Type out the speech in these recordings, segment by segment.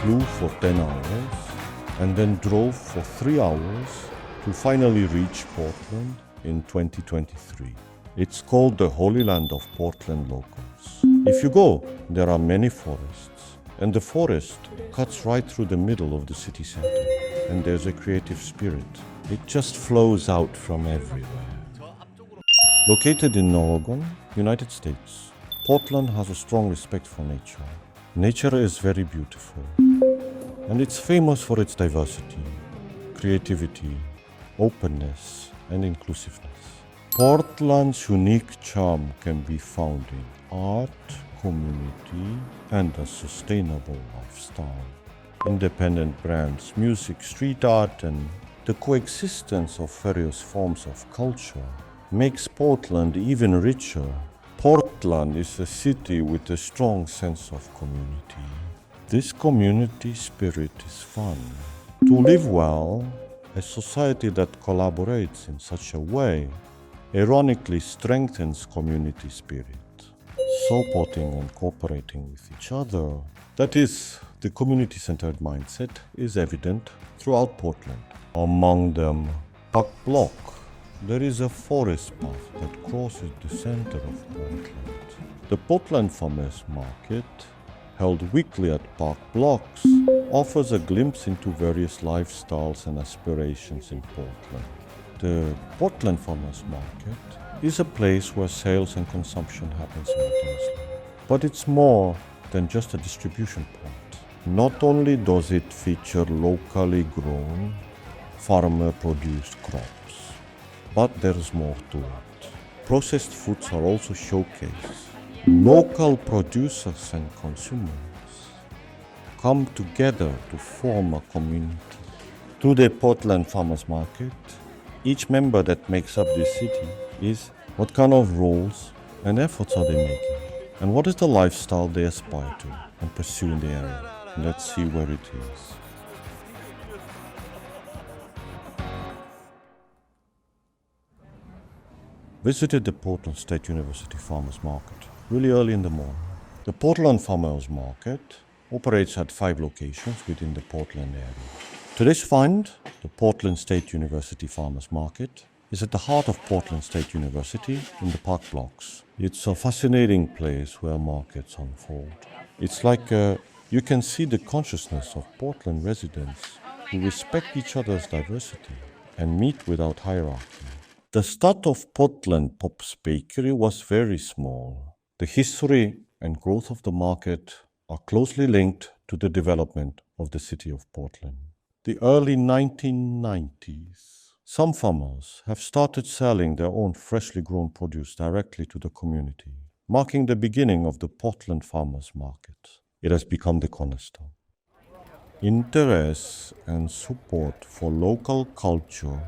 flew for 10 hours and then drove for 3 hours to finally reach Portland in 2023. It's called the Holy Land of Portland locals. If you go, there are many forests, and the forest cuts right through the middle of the city center, and there's a creative spirit. It just flows out from everywhere. Located in Oregon, United States, Portland has a strong respect for nature. Nature is very beautiful, and it's famous for its diversity, creativity, openness, and inclusiveness. Portland's unique charm can be found in art, community, and a sustainable lifestyle. Independent brands, music, street art, and the coexistence of various forms of culture makes Portland even richer. Portland is a city with a strong sense of community. This community spirit is fun. To live well, a society that collaborates in such a way ironically strengthens community spirit, supporting and cooperating with each other. That is, the community-centered mindset is evident throughout Portland. Among them, Park Block. There is a forest path that crosses the center of Portland. The Portland Farmers Market, held weekly at Park Blocks, offers a glimpse into various lifestyles and aspirations in Portland. The Portland Farmers Market is a place where sales and consumption happen simultaneously. But it's more than just a distribution point. Not only does it feature locally grown, farmer-produced crops, but there's more to it. Processed foods are also showcased. Local producers and consumers come together to form a community. Through the Portland Farmers Market, each member that makes up this city is what kind of roles and efforts are they making, and what is the lifestyle they aspire to and pursue in the area. Let's see where it is. Visited the Portland State University Farmers Market really early in the morning. The Portland Farmers Market operates at 5 locations within the Portland area. Today's find, the Portland State University Farmers Market, is at the heart of Portland State University in the Park Blocks. It's a fascinating place where markets unfold. It's like you can see the consciousness of Portland residents who respect each other's diversity and meet without hierarchy. The start of Portland Pop's Bakery was very small. The history and growth of the market are closely linked to the development of the city of Portland. The early 1990s, some farmers have started selling their own freshly grown produce directly to the community, marking the beginning of the Portland Farmers Market. It has become the cornerstone. Interest and support for local culture,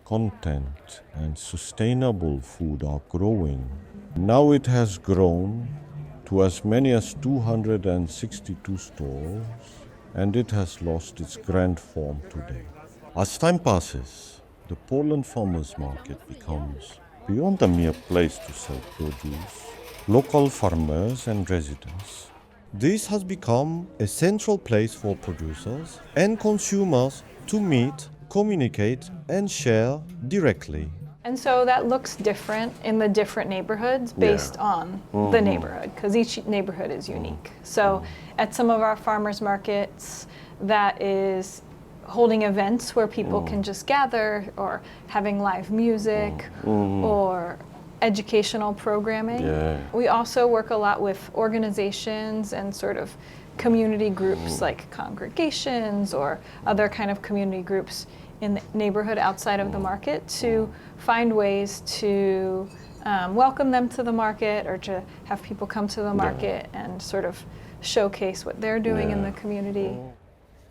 content, and sustainable food are growing. Now it has grown to as many as 262 stores, and it has lost its grand form today. As time passes, the Portland Farmers Market becomes beyond a mere place to sell produce. Local farmers and residents. This has become a central place for producers and consumers to meet, communicate, and share directly. And so that looks different in the different neighborhoods based on the neighborhood, because each neighborhood is unique. So at some of our farmers markets, that is holding events where people can just gather, or having live music, or educational programming. We also work a lot with organizations and sort of community groups like congregations or other kind of community groups in the neighborhood outside of the market to find ways to welcome them to the market, or to have people come to the market and sort of showcase what they're doing in the community.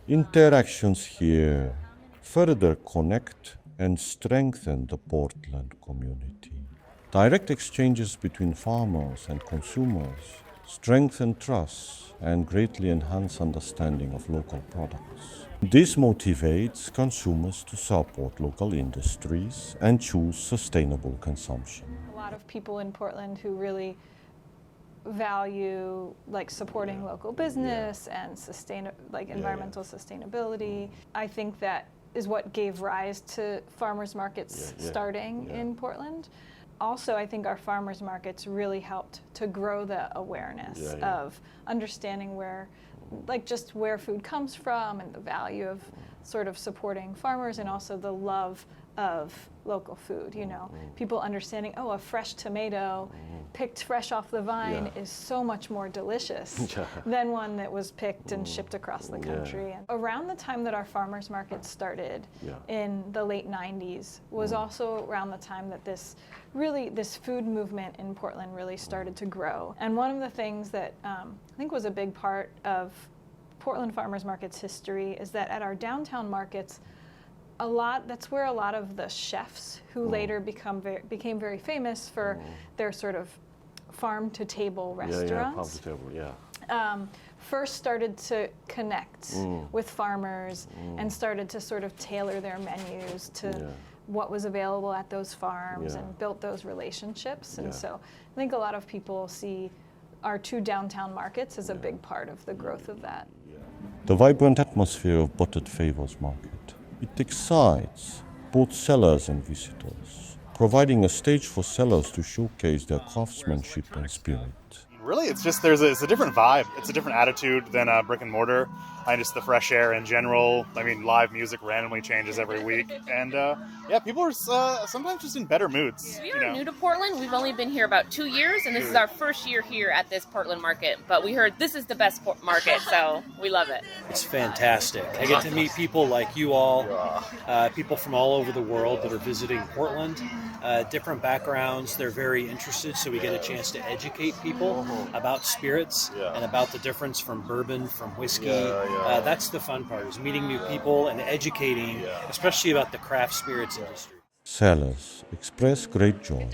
Interactions here further connect and strengthen the Portland community. Direct exchanges between farmers and consumers strengthen trust and greatly enhance understanding of local products. This motivates consumers to support local industries and choose sustainable consumption. A lot of people in Portland who really value like supporting local business and environmental sustainability. I think that is what gave rise to farmers markets starting in Portland. Also, I think our farmers markets really helped to grow the awareness of understanding where food comes from and the value of sort of supporting farmers, and also the love of local food. You know, people understanding, a fresh tomato picked fresh off the vine is so much more delicious than one that was picked and shipped across the country. And around the time that our farmers market started in the late 90s was also around the time that this food movement in Portland really started to grow. And one of the things that I think was a big part of Portland Farmers Market's history is that at our downtown markets, that's where a lot of the chefs who later became very famous for their sort of farm-to-table restaurants first started to connect with farmers and started to sort of tailor their menus to what was available at those farms and built those relationships. And so I think a lot of people see our two downtown markets as a big part of the growth of that. The vibrant atmosphere of Buttered Favors Market. It excites both sellers and visitors, providing a stage for sellers to showcase their craftsmanship and spirit. Really, it's just it's a different vibe. It's a different attitude than brick and mortar. And just the fresh air in general. I mean, live music randomly changes every week. And people are sometimes just in better moods. We are new to Portland. We've only been here about 2 years, and this is our first year here at this Portland market. But we heard this is the best market, so we love it. It's fantastic. I get to meet people like you all, people from all over the world that are visiting Portland, different backgrounds. They're very interested, so we get a chance to educate people about spirits and about the difference from bourbon, from whiskey. That's the fun part, is meeting new people and educating, especially about the craft spirits industry. Sellers express great joy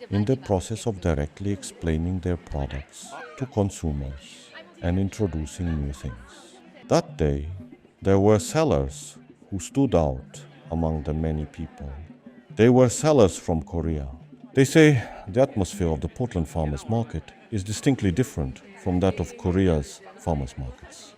in the process of directly explaining their products to consumers and introducing new things. That day, there were sellers who stood out among the many people. They were sellers from Korea. They say the atmosphere of the Portland Farmers Market is distinctly different from that of Korea's farmers markets.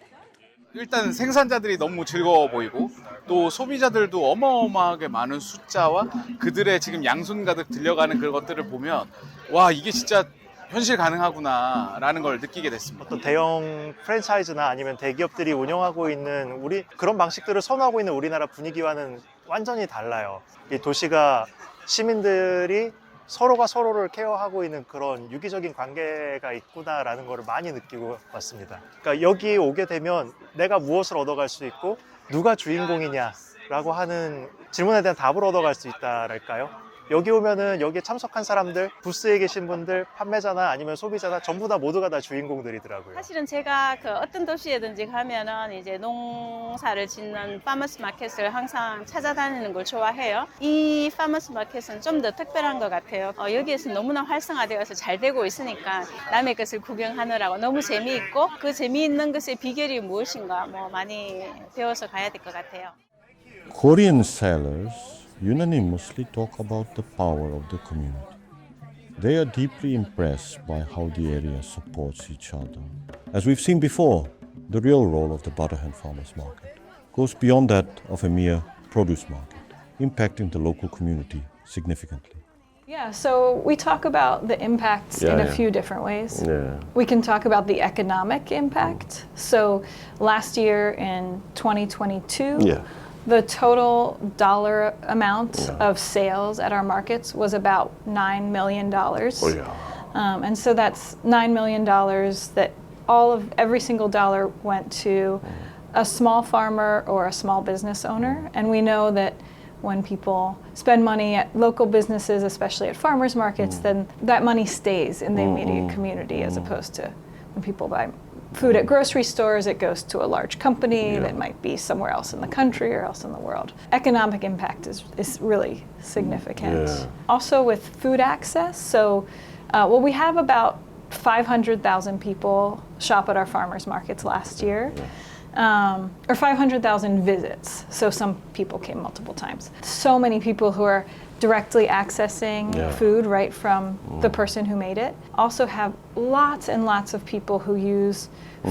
일단 생산자들이 너무 즐거워 보이고 또 소비자들도 어마어마하게 많은 숫자와 그들의 지금 양손 가득 들려가는 그것들을 보면 와, 이게 진짜 현실 가능하구나라는 걸 느끼게 됐습니다. 어떤 대형 프랜차이즈나 아니면 대기업들이 운영하고 있는 그런 방식들을 선호하고 있는 우리나라 분위기와는 완전히 달라요. 이 도시가 시민들이 서로가 서로를 케어하고 있는 그런 유기적인 관계가 있구나라는 걸 많이 느끼고 왔습니다. 그러니까 여기 오게 되면 내가 무엇을 얻어갈 수 있고 누가 주인공이냐라고 하는 질문에 대한 답을 얻어갈 수 있다랄까요? 여기 오면은 여기에 참석한 사람들, 부스에 계신 분들, 판매자나 아니면 소비자나 전부 다 모두가 다 주인공들이더라고요. 사실은 제가 어떤 도시에든지 가면은 이제 농사를 짓는 파머스 마켓을 항상 찾아다니는 걸 좋아해요. 이 파머스 마켓은 좀 더 특별한 것 같아요. 여기에서 너무나 활성화되어서 잘 되고 있으니까 남의 것을 구경하느라고 너무 재미있고 그 재미있는 것의 비결이 무엇인가 많이 배워서 가야 될 것 같아요. Korean sellers unanimously talk about the power of the community. They are deeply impressed by how the area supports each other. As we've seen before, the real role of the Butterhead Farmers Market goes beyond that of a mere produce market, impacting the local community significantly. Yeah, so we talk about the impacts in a few different ways. We can talk about the economic impact. So last year in 2022, the total dollar amount of sales at our markets was about $9 million. And so that's $9 million that every single dollar went to a small farmer or a small business owner. And we know that when people spend money at local businesses, especially at farmers markets, then that money stays in the immediate community, as opposed to when people buy food at grocery stores, it goes to a large company that might be somewhere else in the country or else in the world. Economic impact is really significant. Also with food access, so we have about 500,000 people shop at our farmers markets last year. or 500,000 visits. So some people came multiple times. So many people who are directly accessing food right from the person who made it. Also have lots and lots of people who use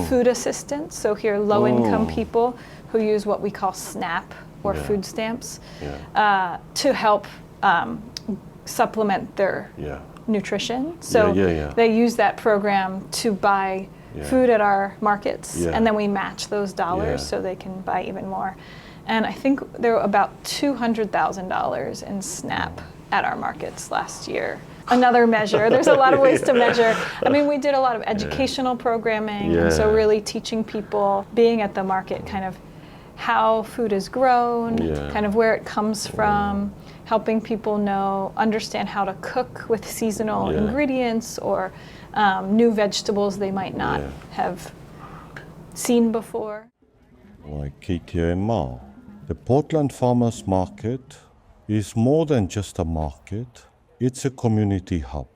food assistance. So here, low-income people who use what we call SNAP or food stamps to help supplement their nutrition. So they use that program to buy food at our markets, and then we match those dollars so they can buy even more. And I think there were about $200,000 in SNAP at our markets last year. Another measure. There's a lot of ways to measure. I mean, we did a lot of educational programming, and so really teaching people, being at the market, kind of how food is grown, kind of where it comes from, helping people understand how to cook with seasonal ingredients or new vegetables they might not have seen before. Like Katie and Mao, the Portland Farmers Market is more than just a market, it's a community hub.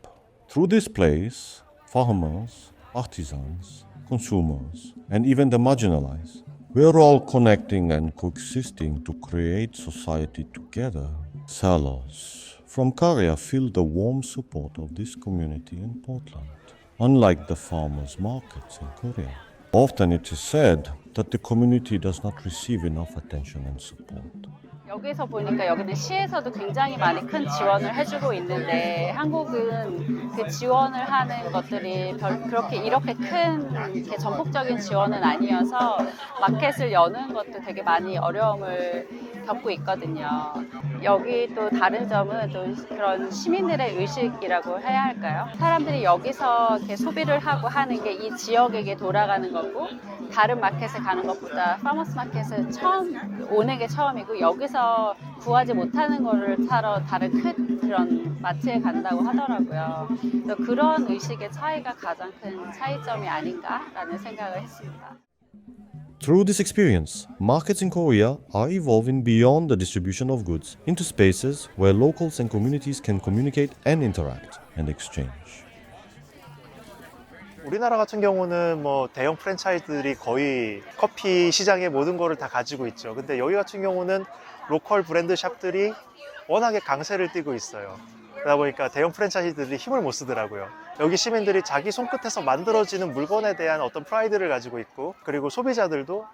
Through this place, farmers, artisans, consumers, and even the marginalized, we're all connecting and coexisting to create society together. Sellers from Korea feel the warm support of this community in Portland, unlike the farmers' markets in Korea. Often it is said that the community does not receive enough attention and support. 여기서 보니까 여기는 시에서도 굉장히 많이 큰 지원을 해주고 있는데 한국은 그 지원을 하는 것들이 그렇게 이렇게 큰 이렇게 전폭적인 지원은 아니어서 마켓을 여는 것도 되게 많이 어려움을 겪고 있거든요. 여기 또 다른 점은 또 그런 시민들의 의식이라고 해야 할까요? 사람들이 여기서 이렇게 소비를 하고 하는 게 이 지역에게 돌아가는 거고 다른 마켓에 가는 것보다 파머스 마켓을 처음 오는 게 처음이고 여기서 구하지 못하는 거를 사러 다른 큰 그런 마트에 간다고 하더라고요. 그래서 그런 의식의 차이가 가장 큰 차이점이 아닌가라는 생각을 했습니다. Through this experience, markets in Korea are evolving beyond the distribution of goods into spaces where locals and communities can communicate and interact and exchange. 우리나라 같은 경우는 뭐 대형 프랜차이즈들이 거의 커피 시장의 모든 거를 다 가지고 있죠. 근데 여기 같은 경우는 로컬 브랜드 샵들이 워낙에 강세를 띠고 있어요. 그러다 보니까 대형 프랜차이즈들이 힘을 못 쓰더라고요. 여기 시민들이 자기 손끝에서 만들어지는 물건에 대한 어떤 프라이드를 가지고 있고, 그리고 소비자들도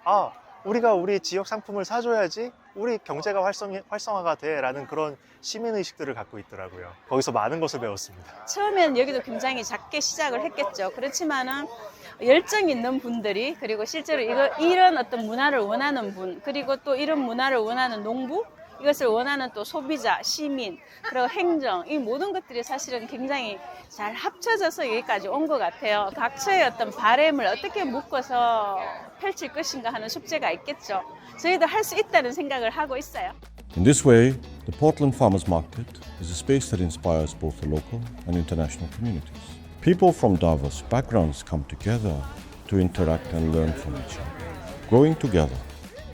우리가 우리 지역 상품을 사줘야지 우리 경제가 활성화가 돼 라는 그런 시민의식들을 갖고 있더라고요. 거기서 많은 것을 배웠습니다. 처음엔 여기도 굉장히 작게 시작을 했겠죠. 그렇지만은 열정 있는 분들이, 그리고 실제로 이런 어떤 문화를 원하는 분, 그리고 또 이런 문화를 원하는 농부, 이것을 원하는 또 소비자, 시민, 그리고 행정, 이 모든 것들이 사실은 굉장히 잘 합쳐져서 여기까지 온 것 같아요. 각처의 어떤 바램을 어떻게 묶어서 펼칠 것인가 하는 숙제가 있겠죠. 저희도 할 수 있다는 생각을 하고 있어요. In this way, the Portland Farmers Market is a space that inspires both the local and international communities. People from diverse backgrounds come together to interact and learn from each other. Growing together,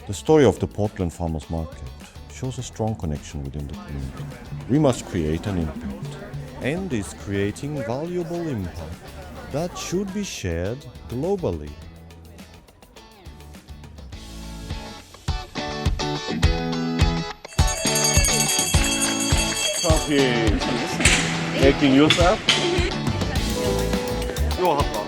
the story of the Portland Farmers Market shows a strong connection within the community. We must create an impact, and is creating valuable impact that should be shared globally. Coffee making yourself? 이거 갖다.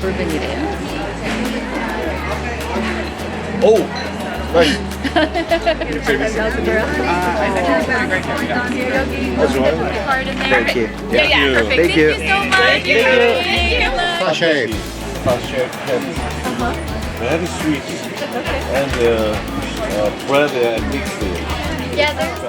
볼펜이래요. 오! 나이스! 좋아요. Thank you. Yeah, perfect. Thank you so much. Thank you. Sachet. Very sweet. And bread and mixed. Yeah, there's